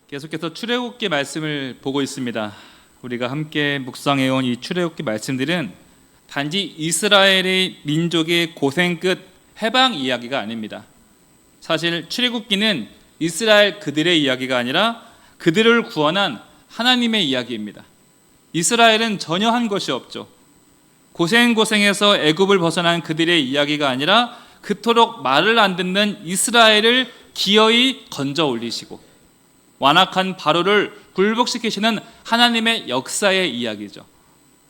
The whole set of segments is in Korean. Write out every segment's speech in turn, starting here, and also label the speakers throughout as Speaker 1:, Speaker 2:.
Speaker 1: 계속해서 출애굽기 말씀을 보고 있습니다. 우리가 함께 묵상해온 이 출애굽기 말씀들은 단지 이스라엘의 민족의 고생 끝 해방 이야기가 아닙니다. 사실 출애굽기는 이스라엘 그들의 이야기가 아니라 그들을 구원한 하나님의 이야기입니다. 이스라엘은 전혀 한 것이 없죠. 고생해서 애굽을 벗어난 그들의 이야기가 아니라 그토록 말을 안 듣는 이스라엘을 기어이 건져 올리시고 완악한 바로를 굴복시키시는 하나님의 역사의 이야기죠.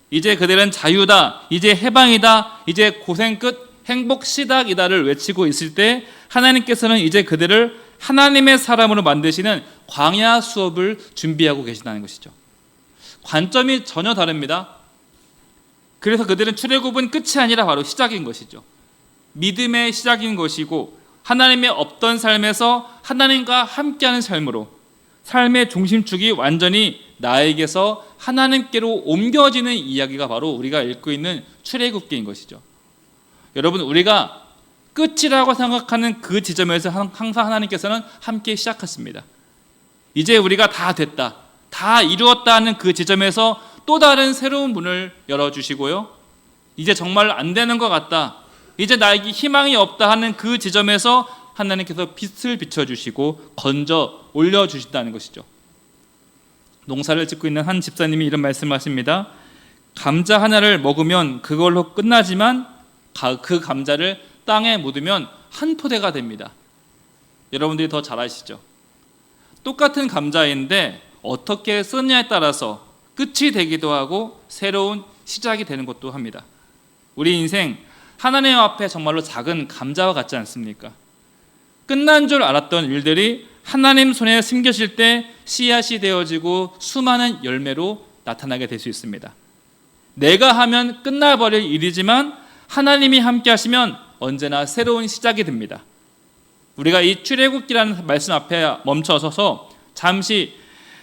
Speaker 1: 이제 그들은 자유다, 이제 해방이다, 이제 고생 끝 행복 시작이다를 외치고 있을 때 하나님께서는 이제 그들을 하나님의 사람으로 만드시는 광야 수업을 준비하고 계시다는 것이죠. 관점이 전혀 다릅니다. 그래서 그들은 출애굽은 끝이 아니라 바로 시작인 것이죠. 믿음의 시작인 것이고 하나님의 없던 삶에서 하나님과 함께하는 삶으로 삶의 중심축이 완전히 나에게서 하나님께로 옮겨지는 이야기가 바로 우리가 읽고 있는 출애굽기인 것이죠. 여러분, 우리가 끝이라고 생각하는 그 지점에서 항상 하나님께서는 함께 시작하십니다. 이제 우리가 다 됐다, 다 이루었다 하는 그 지점에서 또 다른 새로운 문을 열어주시고요, 이제 정말 안 되는 것 같다, 이제 나에게 희망이 없다 하는 그 지점에서 하나님께서 빛을 비춰주시고 건져 올려주신다는 것이죠. 농사를 짓고 있는 한 집사님이 이런 말씀을 하십니다. 감자 하나를 먹으면 그걸로 끝나지만 그 감자를 땅에 묻으면 한 포대가 됩니다. 여러분들이 더 잘 아시죠? 똑같은 감자인데 어떻게 썼냐에 따라서 끝이 되기도 하고 새로운 시작이 되는 것도 합니다. 우리 인생 하나님 앞에 정말로 작은 감자와 같지 않습니까? 끝난 줄 알았던 일들이 하나님 손에 숨겨질 때 씨앗이 되어지고 수많은 열매로 나타나게 될 수 있습니다. 내가 하면 끝나버릴 일이지만 하나님이 함께 하시면 언제나 새로운 시작이 됩니다. 우리가 이 출애굽기라는 말씀 앞에 멈춰서서 잠시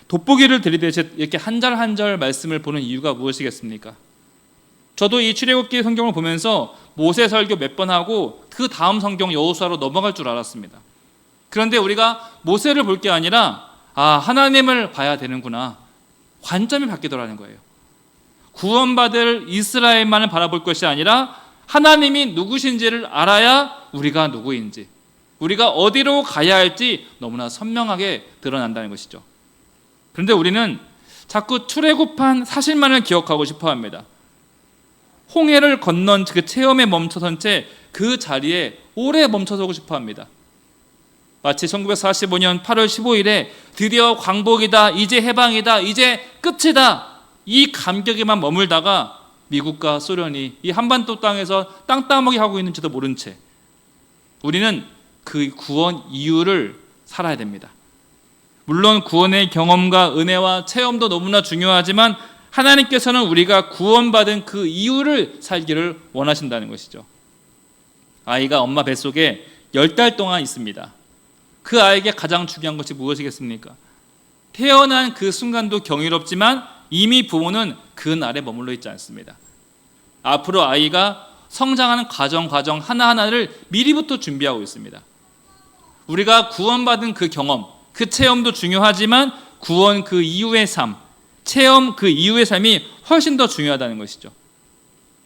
Speaker 1: 돋보기를 들이대듯이 이렇게 한 절 한 절 말씀을 보는 이유가 무엇이겠습니까? 저도 이 출애굽기 성경을 보면서 모세 설교 몇 번 하고 그 다음 성경 여호수아로 넘어갈 줄 알았습니다. 그런데 우리가 모세를 볼 게 아니라 하나님을 봐야 되는구나, 관점이 바뀌더라는 거예요. 구원받을 이스라엘만을 바라볼 것이 아니라 하나님이 누구신지를 알아야 우리가 누구인지, 우리가 어디로 가야 할지 너무나 선명하게 드러난다는 것이죠. 그런데 우리는 자꾸 출애굽한 사실만을 기억하고 싶어 합니다. 홍해를 건넌 그 체험에 멈춰선 채 그 자리에 오래 멈춰서고 싶어 합니다. 마치 1945년 8월 15일에 드디어 광복이다, 이제 해방이다, 이제 끝이다, 이 감격에만 머물다가 미국과 소련이 이 한반도 땅에서 땅 따먹이 하고 있는지도 모른 채 우리는 그 구원 이유를 살아야 됩니다. 물론 구원의 경험과 은혜와 체험도 너무나 중요하지만 하나님께서는 우리가 구원받은 그 이유를 살기를 원하신다는 것이죠. 아이가 엄마 뱃속에 10달 동안 있습니다. 그 아이에게 가장 중요한 것이 무엇이겠습니까? 태어난 그 순간도 경이롭지만 이미 부모는 그 날에 머물러 있지 않습니다. 앞으로 아이가 성장하는 과정 하나하나를 미리부터 준비하고 있습니다. 우리가 구원받은 그 경험, 그 체험도 중요하지만 구원 그 이후의 삶, 체험 그 이후의 삶이 훨씬 더 중요하다는 것이죠.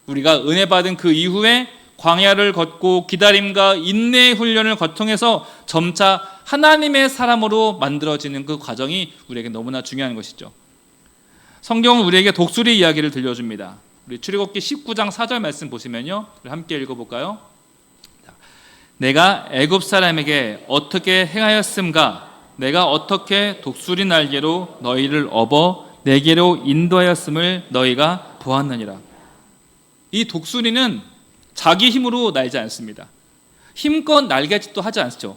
Speaker 1: 우리가 은혜 받은 그 이후에 광야를 걷고 기다림과 인내의 훈련을 거통해서 점차 하나님의 사람으로 만들어지는 그 과정이 우리에게 너무나 중요한 것이죠. 성경은 우리에게 독수리 이야기를 들려줍니다. 우리 출애굽기 19장 4절 말씀 보시면요, 함께 읽어볼까요? 내가 애굽 사람에게 어떻게 행하였음가? 내가 어떻게 독수리 날개로 너희를 업어 내게로 인도하였음을 너희가 보았느니라. 이 독수리는 자기 힘으로 날지 않습니다. 힘껏 날갯짓도 하지 않죠.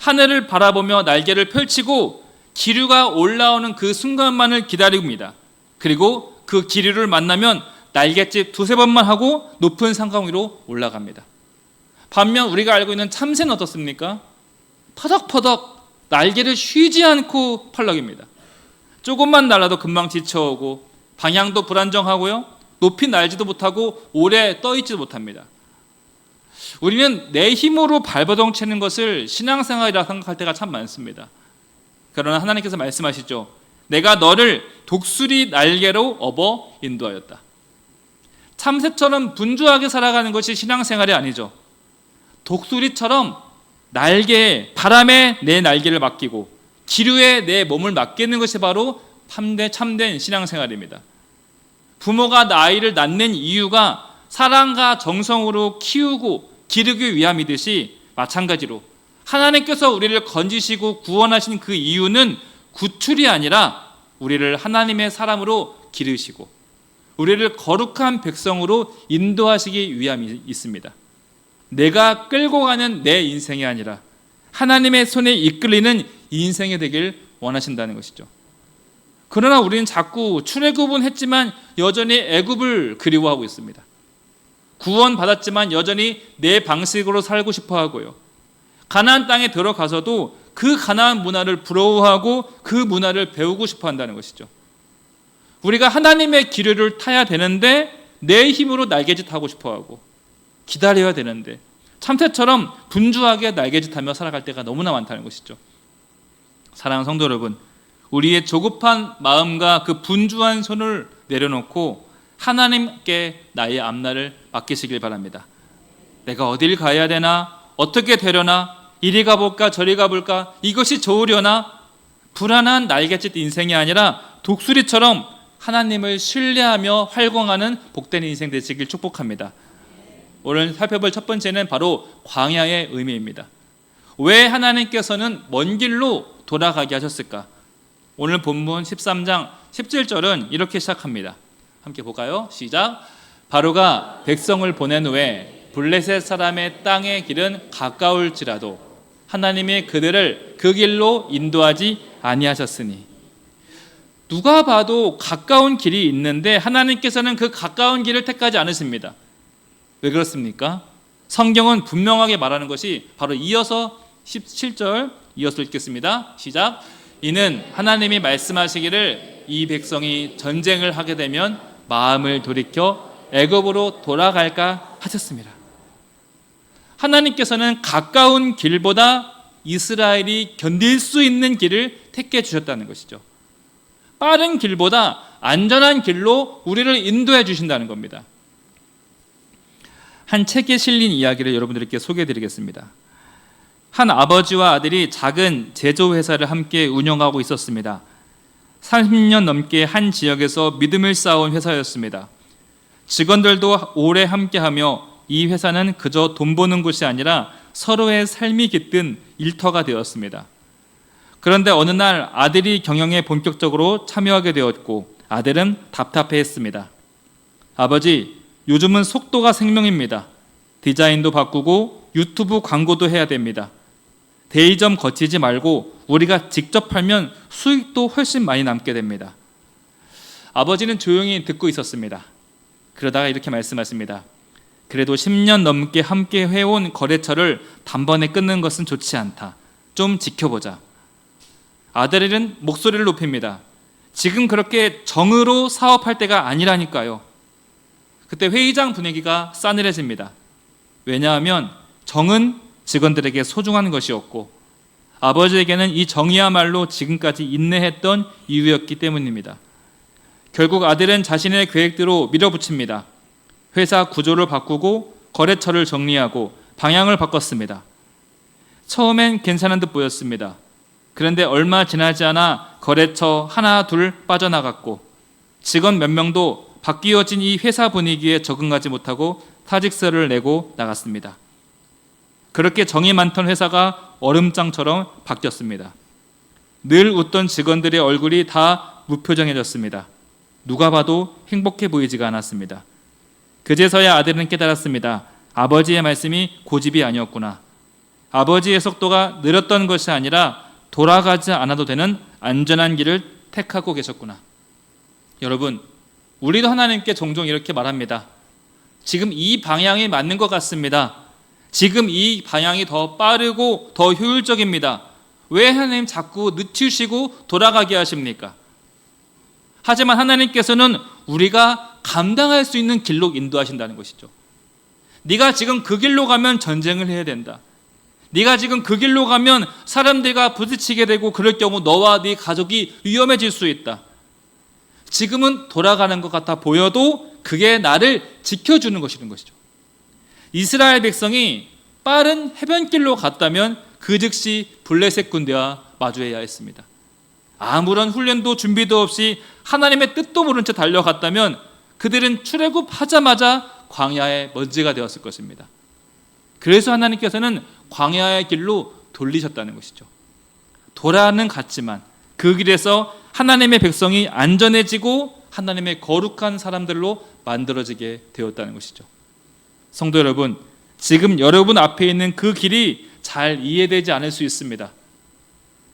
Speaker 1: 하늘을 바라보며 날개를 펼치고 기류가 올라오는 그 순간만을 기다립니다. 그리고 그 기류를 만나면 날갯짓 두세 번만 하고 높은 상강 위로 올라갑니다. 반면 우리가 알고 있는 참새는 어떻습니까? 퍼덕퍼덕 날개를 쉬지 않고 펄럭입니다. 조금만 날아도 금방 지쳐오고 방향도 불안정하고요, 높이 날지도 못하고 오래 떠있지도 못합니다. 우리는 내 힘으로 발버둥 치는 것을 신앙생활이라 생각할 때가 참 많습니다. 그러나 하나님께서 말씀하시죠. 내가 너를 독수리 날개로 업어 인도하였다. 참새처럼 분주하게 살아가는 것이 신앙생활이 아니죠. 독수리처럼 날개에, 바람에 내 날개를 맡기고 기류에 내 몸을 맡기는 것이 바로 참된 신앙생활입니다. 부모가 아이를 낳는 이유가 사랑과 정성으로 키우고 기르기 위함이듯이 마찬가지로 하나님께서 우리를 건지시고 구원하신 그 이유는 구출이 아니라 우리를 하나님의 사람으로 기르시고 우리를 거룩한 백성으로 인도하시기 위함이 있습니다. 내가 끌고 가는 내 인생이 아니라 하나님의 손에 이끌리는 인생이 되길 원하신다는 것이죠. 그러나 우리는 자꾸 출애굽은 했지만 여전히 애굽을 그리워하고 있습니다. 구원받았지만 여전히 내 방식으로 살고 싶어 하고요. 가나안 땅에 들어가서도 그 가나안 문화를 부러워하고 그 문화를 배우고 싶어 한다는 것이죠. 우리가 하나님의 기류를 타야 되는데 내 힘으로 날개짓 하고 싶어 하고 기다려야 되는데 참새처럼 분주하게 날개짓하며 살아갈 때가 너무나 많다는 것이죠. 사랑하는 성도 여러분, 우리의 조급한 마음과 그 분주한 손을 내려놓고 하나님께 나의 앞날을 맡기시길 바랍니다. 내가 어딜 가야 되나? 어떻게 되려나? 이리 가볼까? 저리 가볼까? 이것이 좋으려나? 불안한 날갯짓 인생이 아니라 독수리처럼 하나님을 신뢰하며 활공하는 복된 인생 되시길 축복합니다. 오늘 살펴볼 첫 번째는 바로 광야의 의미입니다. 왜 하나님께서는 먼 길로 돌아가게 하셨을까? 오늘 본문 13장 17절은 이렇게 시작합니다. 함께 볼까요? 시작. 바로가 백성을 보낸 후에 블레셋 사람의 땅의 길은 가까울지라도 하나님이 그들을 그 길로 인도하지 아니하셨으니. 누가 봐도 가까운 길이 있는데 하나님께서는 그 가까운 길을 택하지 않으십니다. 왜 그렇습니까? 성경은 분명하게 말하는 것이 바로 이어서 17절 이어서 읽겠습니다. 시작. 이는 하나님이 말씀하시기를 이 백성이 전쟁을 하게 되면 마음을 돌이켜 애굽으로 돌아갈까 하셨습니다. 하나님께서는 가까운 길보다 이스라엘이 견딜 수 있는 길을 택해 주셨다는 것이죠. 빠른 길보다 안전한 길로 우리를 인도해 주신다는 겁니다. 한 책에 실린 이야기를 여러분들께 소개해 드리겠습니다. 한 아버지와 아들이 작은 제조회사를 함께 운영하고 있었습니다. 30년 넘게 한 지역에서 믿음을 쌓아온 회사였습니다. 직원들도 오래 함께하며 이 회사는 그저 돈 버는 곳이 아니라 서로의 삶이 깃든 일터가 되었습니다. 그런데 어느 날 아들이 경영에 본격적으로 참여하게 되었고 아들은 답답해했습니다. 아버지, 요즘은 속도가 생명입니다. 디자인도 바꾸고 유튜브 광고도 해야 됩니다. 대리점 거치지 말고 우리가 직접 팔면 수익도 훨씬 많이 남게 됩니다. 아버지는 조용히 듣고 있었습니다. 그러다가 이렇게 말씀하십니다. 그래도 10년 넘게 함께 해온 거래처를 단번에 끊는 것은 좋지 않다. 좀 지켜보자. 아들은 목소리를 높입니다. 지금 그렇게 정으로 사업할 때가 아니라니까요. 그때 회의장 분위기가 싸늘해집니다. 왜냐하면 정은 직원들에게 소중한 것이었고 아버지에게는 이 정이야말로 지금까지 인내했던 이유였기 때문입니다. 결국 아들은 자신의 계획대로 밀어붙입니다. 회사 구조를 바꾸고 거래처를 정리하고 방향을 바꿨습니다. 처음엔 괜찮은 듯 보였습니다. 그런데 얼마 지나지 않아 거래처 하나 둘 빠져나갔고 직원 몇 명도 바뀌어진 이 회사 분위기에 적응하지 못하고 타직서를 내고 나갔습니다. 그렇게 정이 많던 회사가 얼음장처럼 바뀌었습니다. 늘 웃던 직원들의 얼굴이 다 무표정해졌습니다. 누가 봐도 행복해 보이지가 않았습니다. 그제서야 아들은 깨달았습니다. 아버지의 말씀이 고집이 아니었구나. 아버지의 속도가 느렸던 것이 아니라 돌아가지 않아도 되는 안전한 길을 택하고 계셨구나. 여러분, 우리도 하나님께 종종 이렇게 말합니다. 지금 이 방향이 맞는 것 같습니다. 지금 이 방향이 더 빠르고 더 효율적입니다. 왜 하나님 자꾸 늦추시고 돌아가게 하십니까? 하지만 하나님께서는 우리가 감당할 수 있는 길로 인도하신다는 것이죠. 네가 지금 그 길로 가면 전쟁을 해야 된다. 네가 지금 그 길로 가면 사람들과 부딪히게 되고 그럴 경우 너와 네 가족이 위험해질 수 있다. 지금은 돌아가는 것 같아 보여도 그게 나를 지켜주는 것이라는 것이죠. 이스라엘 백성이 빠른 해변길로 갔다면 그 즉시 블레셋 군대와 마주해야 했습니다. 아무런 훈련도 준비도 없이 하나님의 뜻도 모른 채 달려갔다면 그들은 출애굽하자마자 광야의 먼지가 되었을 것입니다. 그래서 하나님께서는 광야의 길로 돌리셨다는 것이죠. 돌아는 갔지만 그 길에서 하나님의 백성이 안전해지고 하나님의 거룩한 사람들로 만들어지게 되었다는 것이죠. 성도 여러분, 지금 여러분 앞에 있는 그 길이 잘 이해되지 않을 수 있습니다.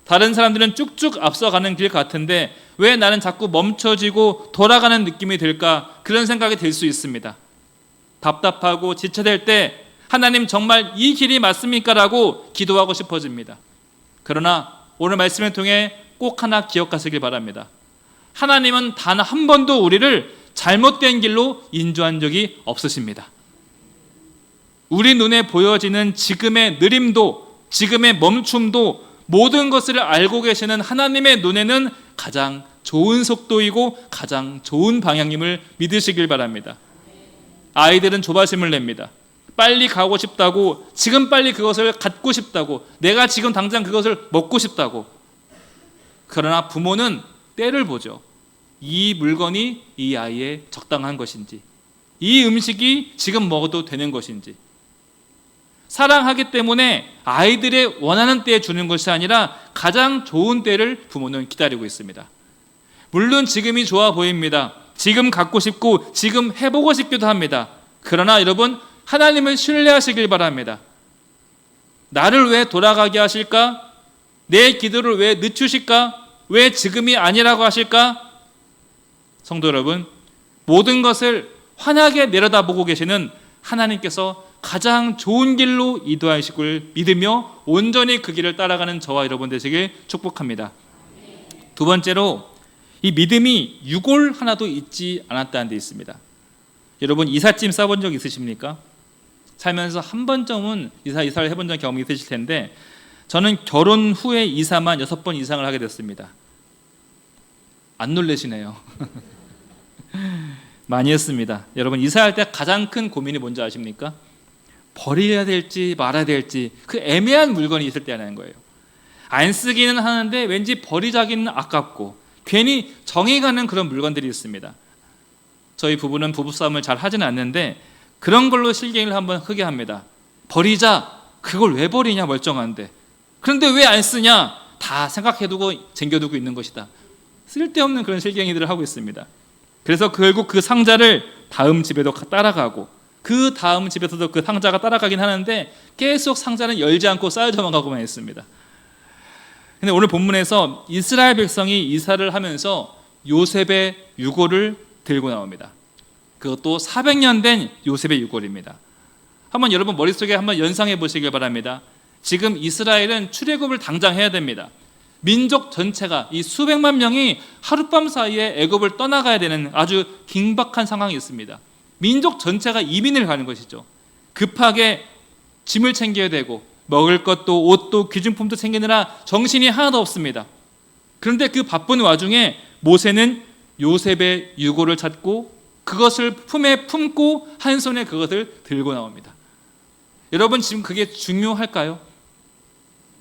Speaker 1: 다른 사람들은 쭉쭉 앞서가는 길 같은데 왜 나는 자꾸 멈춰지고 돌아가는 느낌이 들까? 그런 생각이 들 수 있습니다. 답답하고 지쳐될 때 하나님 정말 이 길이 맞습니까? 라고 기도하고 싶어집니다. 그러나 오늘 말씀을 통해 꼭 하나 기억하시길 바랍니다. 하나님은 단 한 번도 우리를 잘못된 길로 인도한 적이 없으십니다. 우리 눈에 보여지는 지금의 느림도, 지금의 멈춤도 모든 것을 알고 계시는 하나님의 눈에는 가장 좋은 속도이고 가장 좋은 방향임을 믿으시길 바랍니다. 아이들은 조바심을 냅니다. 빨리 가고 싶다고, 지금 빨리 그것을 갖고 싶다고, 내가 지금 당장 그것을 먹고 싶다고. 그러나 부모는 때를 보죠. 이 물건이 이 아이의 적당한 것인지, 이 음식이 지금 먹어도 되는 것인지. 사랑하기 때문에 아이들의 원하는 때에 주는 것이 아니라 가장 좋은 때를 부모는 기다리고 있습니다. 물론 지금이 좋아 보입니다. 지금 갖고 싶고 지금 해보고 싶기도 합니다. 그러나 여러분, 하나님을 신뢰하시길 바랍니다. 나를 왜 돌아가게 하실까? 내 기도를 왜 늦추실까? 왜 지금이 아니라고 하실까? 성도 여러분, 모든 것을 환하게 내려다보고 계시는 하나님께서 가장 좋은 길로 인도하시길 믿으며 온전히 그 길을 따라가는 저와 여러분 되시길 축복합니다. 두 번째로, 이 믿음이 유골 하나도 잊지 않았다는 데 있습니다. 여러분, 이삿짐 싸본 적 있으십니까? 살면서 한 번쯤은 이사를 해본 적 경험이 있으실 텐데, 저는 결혼 후에 이사만 6번 이상을 하게 됐습니다. 안 놀라시네요. 많이 했습니다. 여러분, 이사할 때 가장 큰 고민이 뭔지 아십니까? 버려야 될지 말아야 될지 그 애매한 물건이 있을 때라는 거예요. 안 쓰기는 하는데 왠지 버리자기는 아깝고 괜히 정이 가는 그런 물건들이 있습니다. 저희 부부는 부부싸움을 잘 하지는 않는데 그런 걸로 실갱이를 한번 크게 합니다. 버리자, 그걸 왜 버리냐 멀쩡한데. 그런데 왜 안 쓰냐, 다 생각해두고 쟁겨두고 있는 것이다. 쓸데없는 그런 실갱이들을 하고 있습니다. 그래서 결국 그 상자를 다음 집에도 따라가고 그 다음 집에서도 그 상자가 따라가긴 하는데 계속 상자는 열지 않고 쌓여져만 가고만 했습니다. 근데 오늘 본문에서 이스라엘 백성이 이사를 하면서 요셉의 유골을 들고 나옵니다. 그것도 400년 된 요셉의 유골입니다. 한번 여러분 머릿속에 한번 연상해 보시길 바랍니다. 지금 이스라엘은 출애굽을 당장 해야 됩니다. 민족 전체가, 이 수백만 명이 하룻밤 사이에 애굽을 떠나가야 되는 아주 긴박한 상황이 있습니다. 민족 전체가 이민을 가는 것이죠. 급하게 짐을 챙겨야 되고 먹을 것도 옷도 귀중품도 챙기느라 정신이 하나도 없습니다. 그런데 그 바쁜 와중에 모세는 요셉의 유골을 찾고 그것을 품에 품고 한 손에 그것을 들고 나옵니다. 여러분, 지금 그게 중요할까요?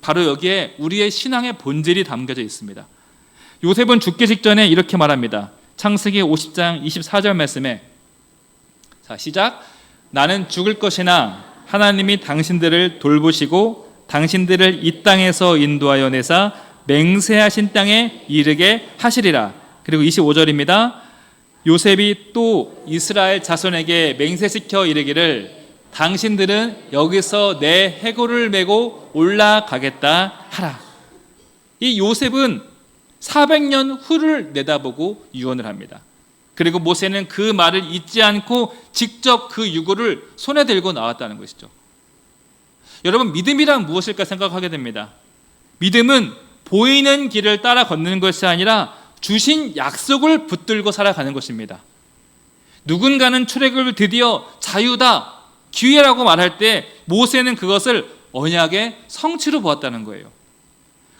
Speaker 1: 바로 여기에 우리의 신앙의 본질이 담겨져 있습니다. 요셉은 죽기 직전에 이렇게 말합니다. 창세기 50장 24절 말씀에, 자, 시작. 나는 죽을 것이나 하나님이 당신들을 돌보시고 당신들을 이 땅에서 인도하여 내사 맹세하신 땅에 이르게 하시리라. 그리고 25절입니다. 요셉이 또 이스라엘 자손에게 맹세시켜 이르기를 당신들은 여기서 내 해골을 메고 올라가겠다 하라. 이 요셉은 400년 후를 내다보고 유언을 합니다. 그리고 모세는 그 말을 잊지 않고 직접 그 유골을 손에 들고 나왔다는 것이죠. 여러분, 믿음이란 무엇일까 생각하게 됩니다. 믿음은 보이는 길을 따라 걷는 것이 아니라 주신 약속을 붙들고 살아가는 것입니다. 누군가는 출애굽을 드디어 자유다, 기회라고 말할 때 모세는 그것을 언약의 성취로 보았다는 거예요.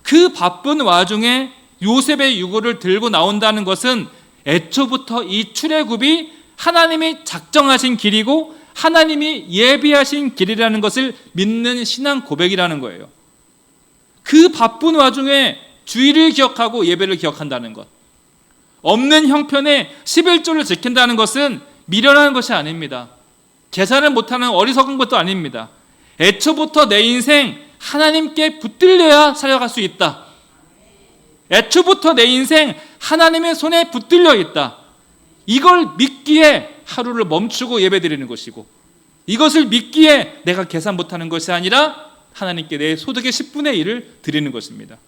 Speaker 1: 그 바쁜 와중에 요셉의 유고를 들고 나온다는 것은 애초부터 이 출애굽이 하나님이 작정하신 길이고 하나님이 예비하신 길이라는 것을 믿는 신앙 고백이라는 거예요. 그 바쁜 와중에 주의를 기억하고 예배를 기억한다는 것, 없는 형편에 11조를 지킨다는 것은 미련한 것이 아닙니다. 계산을 못하는 어리석은 것도 아닙니다. 애초부터 내 인생 하나님께 붙들려야 살아갈 수 있다. 애초부터 내 인생 하나님의 손에 붙들려 있다. 이걸 믿기에 하루를 멈추고 예배드리는 것이고, 이것을 믿기에 내가 계산 못하는 것이 아니라 하나님께 내 소득의 10분의 1을 드리는 것입니다.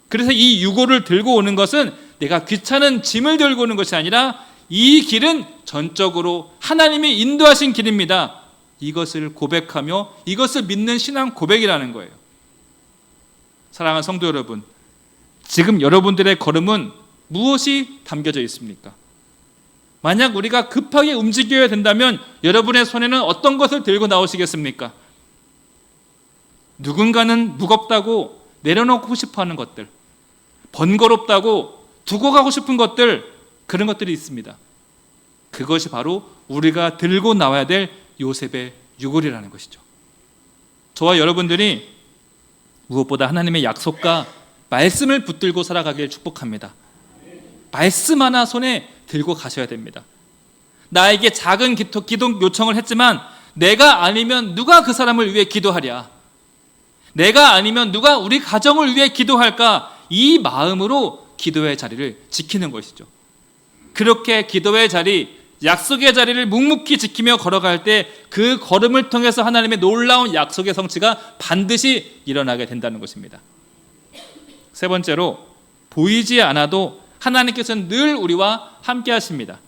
Speaker 1: 그래서 이 유고를 들고 오는 것은 내가 귀찮은 짐을 들고 오는 것이 아니라 이 길은 전적으로 하나님이 인도하신 길입니다. 이것을 고백하며 이것을 믿는 신앙 고백이라는 거예요. 사랑하는 성도 여러분, 지금 여러분들의 걸음은 무엇이 담겨져 있습니까? 만약 우리가 급하게 움직여야 된다면 여러분의 손에는 어떤 것을 들고 나오시겠습니까? 누군가는 무겁다고 내려놓고 싶어하는 것들, 번거롭다고 두고 가고 싶은 것들, 그런 것들이 있습니다. 그것이 바로 우리가 들고 나와야 될 요셉의 유골이라는 것이죠. 저와 여러분들이 무엇보다 하나님의 약속과 말씀을 붙들고 살아가길 축복합니다. 말씀 하나 손에 들고 가셔야 됩니다. 나에게 작은 기도 요청을 했지만 내가 아니면 누가 그 사람을 위해 기도하랴? 내가 아니면 누가 우리 가정을 위해 기도할까? 이 마음으로 기도의 자리를 지키는 것이죠. 그렇게 기도의 자리, 약속의 자리를 묵묵히 지키며 걸어갈 때 그 걸음을 통해서 하나님의 놀라운 약속의 성취가 반드시 일어나게 된다는 것입니다. 세 번째로, 보이지 않아도 하나님께서는 늘 우리와 함께 하십니다.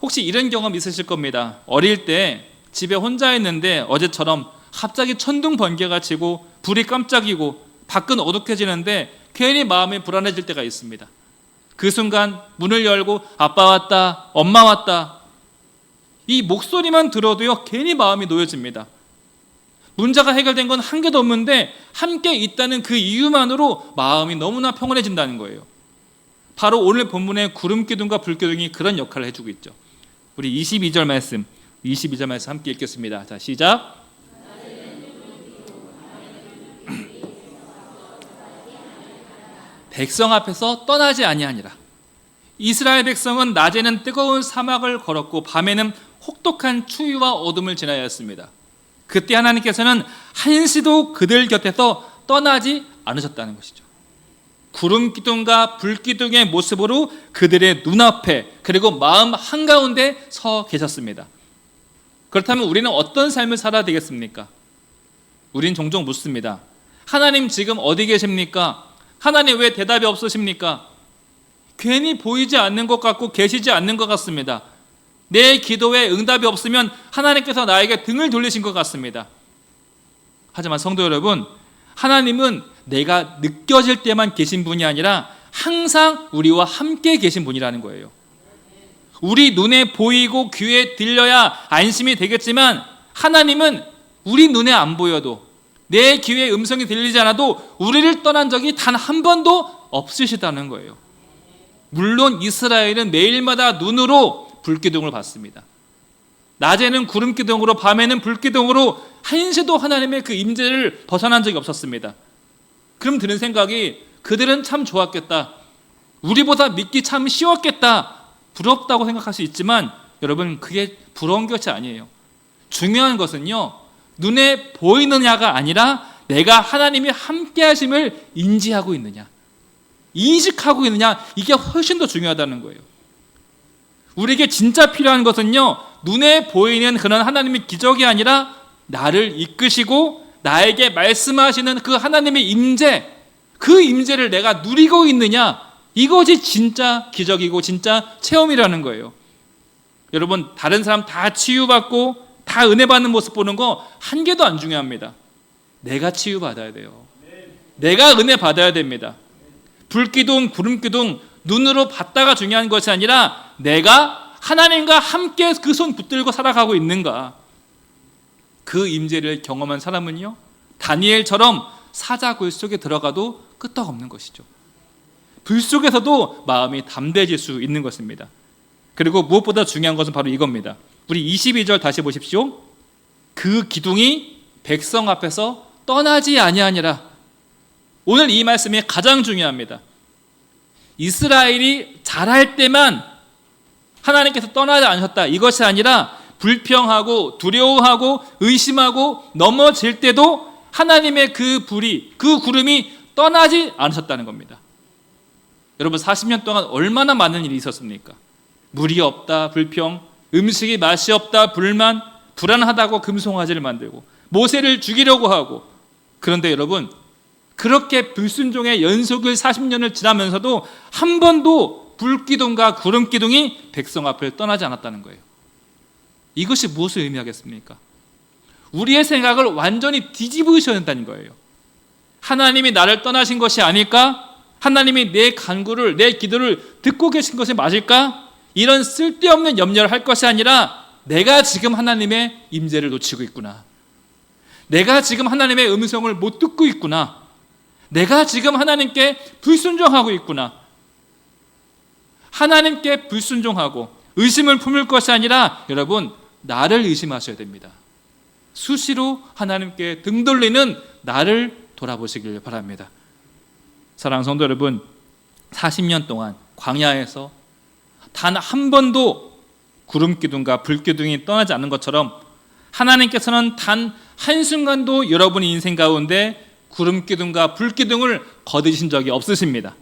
Speaker 1: 혹시 이런 경험 있으실 겁니다. 어릴 때 집에 혼자 있는데 어제처럼 갑자기 천둥 번개가 치고 불이 깜짝이고 밖은 어둑해지는데 괜히 마음이 불안해질 때가 있습니다. 그 순간 문을 열고 아빠 왔다, 엄마 왔다, 이 목소리만 들어도요 괜히 마음이 놓여집니다. 문제가 해결된 건 한 개도 없는데 함께 있다는 그 이유만으로 마음이 너무나 평온해진다는 거예요. 바로 오늘 본문의 구름기둥과 불기둥이 그런 역할을 해주고 있죠. 우리 22절 말씀 함께 읽겠습니다. 자, 시작. 백성 앞에서 떠나지 아니하니라. 이스라엘 백성은 낮에는 뜨거운 사막을 걸었고 밤에는 혹독한 추위와 어둠을 지나였습니다. 그때 하나님께서는 한시도 그들 곁에서 떠나지 않으셨다는 것이죠. 구름기둥과 불기둥의 모습으로 그들의 눈앞에 그리고 마음 한가운데 서 계셨습니다. 그렇다면 우리는 어떤 삶을 살아야 되겠습니까? 우린 종종 묻습니다. 하나님 지금 어디 계십니까? 하나님 왜 대답이 없으십니까? 괜히 보이지 않는 것 같고 계시지 않는 것 같습니다. 내 기도에 응답이 없으면 하나님께서 나에게 등을 돌리신 것 같습니다. 하지만 성도 여러분, 하나님은 내가 느껴질 때만 계신 분이 아니라 항상 우리와 함께 계신 분이라는 거예요. 우리 눈에 보이고 귀에 들려야 안심이 되겠지만 하나님은 우리 눈에 안 보여도 내 귀에 음성이 들리지 않아도 우리를 떠난 적이 단 한 번도 없으시다는 거예요. 물론 이스라엘은 매일마다 눈으로 불기둥을 봤습니다. 낮에는 구름기둥으로 밤에는 불기둥으로 한시도 하나님의 그 임재를 벗어난 적이 없었습니다. 그럼 드는 생각이 그들은 참 좋았겠다. 우리보다 믿기 참 쉬웠겠다. 부럽다고 생각할 수 있지만 여러분, 그게 부러운 것이 아니에요. 중요한 것은요, 눈에 보이느냐가 아니라 내가 하나님이 함께 하심을 인지하고 있느냐, 인식하고 있느냐, 이게 훨씬 더 중요하다는 거예요. 우리에게 진짜 필요한 것은요, 눈에 보이는 그런 하나님의 기적이 아니라 나를 이끄시고 나에게 말씀하시는 그 하나님의 임재, 그 임재를 내가 누리고 있느냐, 이것이 진짜 기적이고 진짜 체험이라는 거예요. 여러분, 다른 사람 다 치유받고 다 은혜 받는 모습 보는 거 한 개도 안 중요합니다. 내가 치유받아야 돼요. 내가 은혜 받아야 됩니다. 불기둥, 구름기둥 눈으로 봤다가 중요한 것이 아니라 내가 하나님과 함께 그 손 붙들고 살아가고 있는가, 그 임재를 경험한 사람은요 다니엘처럼 사자굴 속에 들어가도 끄떡없는 것이죠. 불 속에서도 마음이 담대해질 수 있는 것입니다. 그리고 무엇보다 중요한 것은 바로 이겁니다. 우리 22절 다시 보십시오. 그 기둥이 백성 앞에서 떠나지 아니하니라. 오늘 이 말씀이 가장 중요합니다. 이스라엘이 잘할 때만 하나님께서 떠나지 않으셨다, 이것이 아니라 불평하고 두려워하고 의심하고 넘어질 때도 하나님의 그 불이, 그 구름이 떠나지 않으셨다는 겁니다. 여러분, 40년 동안 얼마나 많은 일이 있었습니까? 물이 없다 불평, 음식이 맛이 없다 불만, 불안하다고 금송아지를 만들고 모세를 죽이려고 하고. 그런데 여러분, 그렇게 불순종의 연속을 40년을 지나면서도 한 번도 불기둥과 구름기둥이 백성 앞을 떠나지 않았다는 거예요. 이것이 무엇을 의미하겠습니까? 우리의 생각을 완전히 뒤집으셔야 한다는 거예요. 하나님이 나를 떠나신 것이 아닐까? 하나님이 내 간구를, 내 기도를 듣고 계신 것이 맞을까? 이런 쓸데없는 염려를 할 것이 아니라 내가 지금 하나님의 임재를 놓치고 있구나. 내가 지금 하나님의 음성을 못 듣고 있구나. 내가 지금 하나님께 불순종하고 있구나. 하나님께 불순종하고 의심을 품을 것이 아니라 여러분, 나를 의심하셔야 됩니다. 수시로 하나님께 등 돌리는 나를 돌아보시길 바랍니다. 사랑하는 성도 여러분, 40년 동안 광야에서 단 한 번도 구름기둥과 불기둥이 떠나지 않는 것처럼 하나님께서는 단 한순간도 여러분의 인생 가운데 구름기둥과 불기둥을 거두신 적이 없으십니다.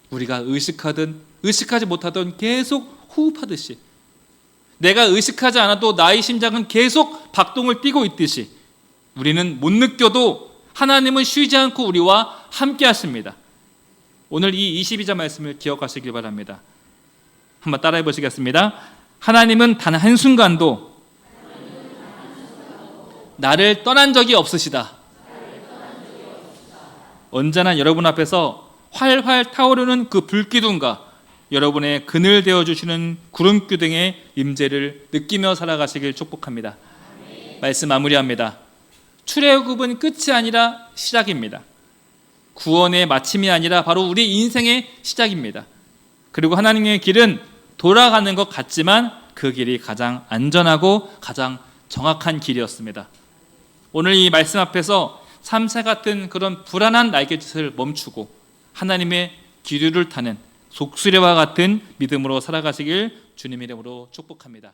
Speaker 1: 우리가 의식하든 의식하지 못하든 계속 호흡하듯이, 내가 의식하지 않아도 나의 심장은 계속 박동을 띄고 있듯이 우리는 못 느껴도 하나님은 쉬지 않고 우리와 함께 하십니다. 오늘 이 22절 말씀을 기억하시길 바랍니다. 한번 따라해 보시겠습니다. 하나님은 단 한순간도 나를 떠난 적이 없으시다. 언제나 여러분 앞에서 활활 타오르는 그 불기둥과 여러분의 그늘 되어주시는 구름기둥의 임재를 느끼며 살아가시길 축복합니다. 말씀 마무리합니다. 출애굽은 끝이 아니라 시작입니다. 구원의 마침이 아니라 바로 우리 인생의 시작입니다. 그리고 하나님의 길은 돌아가는 것 같지만 그 길이 가장 안전하고 가장 정확한 길이었습니다. 오늘 이 말씀 앞에서 참새 같은 그런 불안한 날갯짓을 멈추고 하나님의 기류를 타는 속수레와 같은 믿음으로 살아가시길 주님의 이름으로 축복합니다.